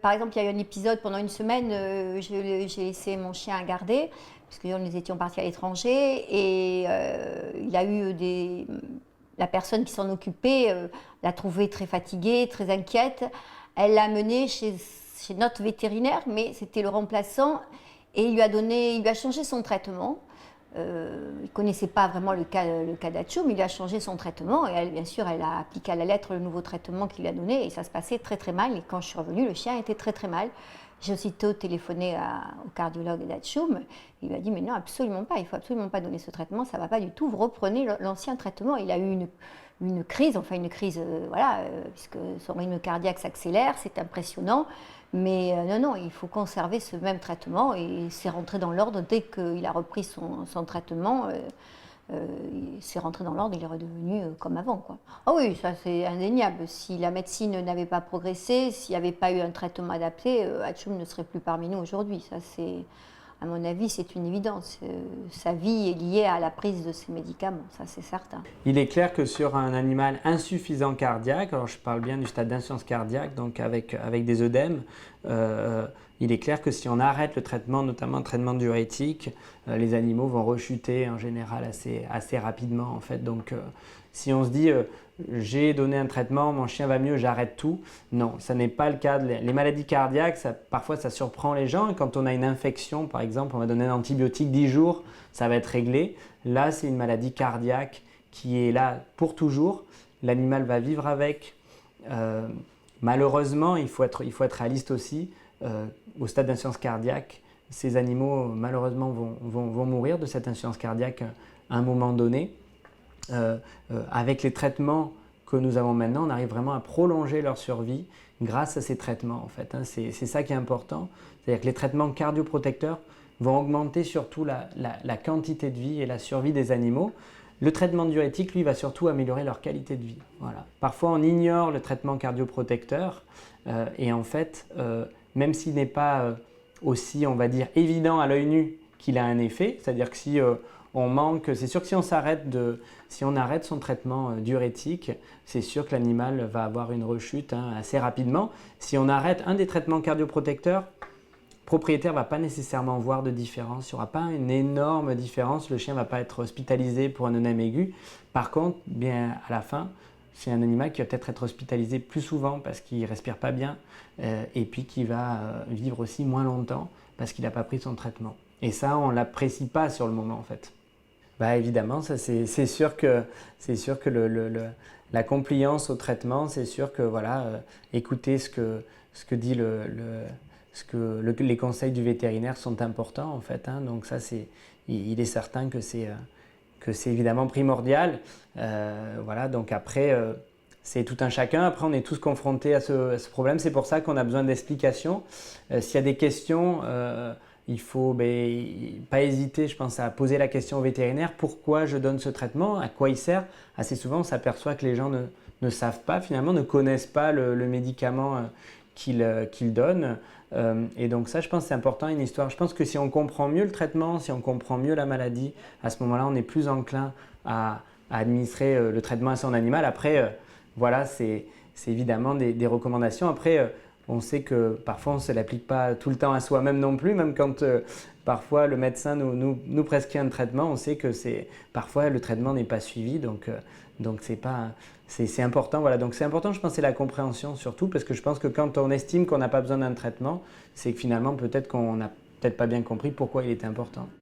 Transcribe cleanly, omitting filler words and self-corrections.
Par exemple, il y a eu un épisode pendant une semaine, j'ai laissé mon chien à garder, parce que nous étions partis à l'étranger, et il a eu la personne qui s'en occupait l'a trouvé très fatiguée, très inquiète. Elle l'a amené chez notre vétérinaire, mais c'était le remplaçant, et il lui a changé son traitement. Il ne connaissait pas vraiment le cas d'Atchoum, il a changé son traitement et elle, bien sûr, elle a appliqué à la lettre le nouveau traitement qu'il lui a donné et ça se passait très très mal. Et quand je suis revenue, le chien était très très mal. J'ai aussitôt téléphoné au cardiologue d'Atchoum. Il m'a dit mais non, absolument pas, il ne faut absolument pas donner ce traitement, ça ne va pas du tout, vous reprenez l'ancien traitement. Il a eu une crise, puisque son rythme cardiaque s'accélère, c'est impressionnant. Mais non, il faut conserver ce même traitement et c'est rentré dans l'ordre dès qu'il a repris son traitement. C'est rentré dans l'ordre, il est redevenu comme avant, quoi. Ah oui, ça c'est indéniable. Si la médecine n'avait pas progressé, s'il n'y avait pas eu un traitement adapté, Atchoum ne serait plus parmi nous aujourd'hui. Ça c'est, à mon avis, c'est une évidence. Sa vie est liée à la prise de ces médicaments, ça c'est certain. Il est clair que sur un animal insuffisant cardiaque, alors je parle bien du stade d'insuffisance cardiaque, donc avec des œdèmes, il est clair que si on arrête le traitement, notamment le traitement diurétique, les animaux vont rechuter en général assez rapidement en fait. Donc si on se dit j'ai donné un traitement, mon chien va mieux, j'arrête tout, non, ça n'est pas le cas. Les maladies cardiaques, parfois ça surprend les gens. Et quand on a une infection, par exemple, on va donner un antibiotique 10 jours, ça va être réglé. Là, c'est une maladie cardiaque qui est là pour toujours. L'animal va vivre avec. Malheureusement, il faut être réaliste aussi. Au stade d'insuffisance cardiaque, ces animaux malheureusement vont mourir de cette insuffisance cardiaque à un moment donné. Avec les traitements que nous avons maintenant, on arrive vraiment à prolonger leur survie grâce à ces traitements en fait. C'est ça qui est important. C'est-à-dire que les traitements cardioprotecteurs vont augmenter surtout la quantité de vie et la survie des animaux. Le traitement diurétique, lui, va surtout améliorer leur qualité de vie. Voilà. Parfois, on ignore le traitement cardioprotecteur et en fait, même s'il n'est pas aussi, on va dire, évident à l'œil nu qu'il a un effet, c'est-à-dire que si on manque, c'est sûr que si on arrête son traitement diurétique, c'est sûr que l'animal va avoir une rechute assez rapidement. Si on arrête un des traitements cardioprotecteurs, le propriétaire ne va pas nécessairement voir de différence, il n'y aura pas une énorme différence, le chien ne va pas être hospitalisé pour un œdème aigu. Par contre, bien à la fin, c'est un animal qui va peut-être être hospitalisé plus souvent parce qu'il ne respire pas bien et puis qui va vivre aussi moins longtemps parce qu'il n'a pas pris son traitement. Et ça, on ne l'apprécie pas sur le moment en fait. Bah, évidemment, ça, c'est sûr que la compliance au traitement, c'est sûr que voilà, écouter ce que dit les conseils du vétérinaire sont importants en fait. Donc ça, il est certain que c'est évidemment primordial. Voilà, donc après, c'est tout un chacun. Après, on est tous confrontés à ce problème. C'est pour ça qu'on a besoin d'explications. S'il y a des questions, il ne faut pas hésiter, je pense, à poser la question au vétérinaire. Pourquoi je donne ce traitement? À quoi il sert? Assez souvent, on s'aperçoit que les gens ne savent pas, finalement, ne connaissent pas le médicament qu'ils donnent. Et donc ça, je pense que c'est important, une histoire. Je pense que si on comprend mieux le traitement, si on comprend mieux la maladie, à ce moment-là, on est plus enclin à administrer le traitement à son animal. Après, voilà, c'est évidemment des recommandations. Après, on sait que parfois on ne se l'applique pas tout le temps à soi-même non plus, même quand parfois le médecin nous prescrit un traitement, on sait que parfois le traitement n'est pas suivi, donc c'est important. Voilà. Donc c'est important, je pense, c'est la compréhension surtout, parce que je pense que quand on estime qu'on n'a pas besoin d'un traitement, c'est que finalement peut-être qu'on n'a peut-être pas bien compris pourquoi il était important.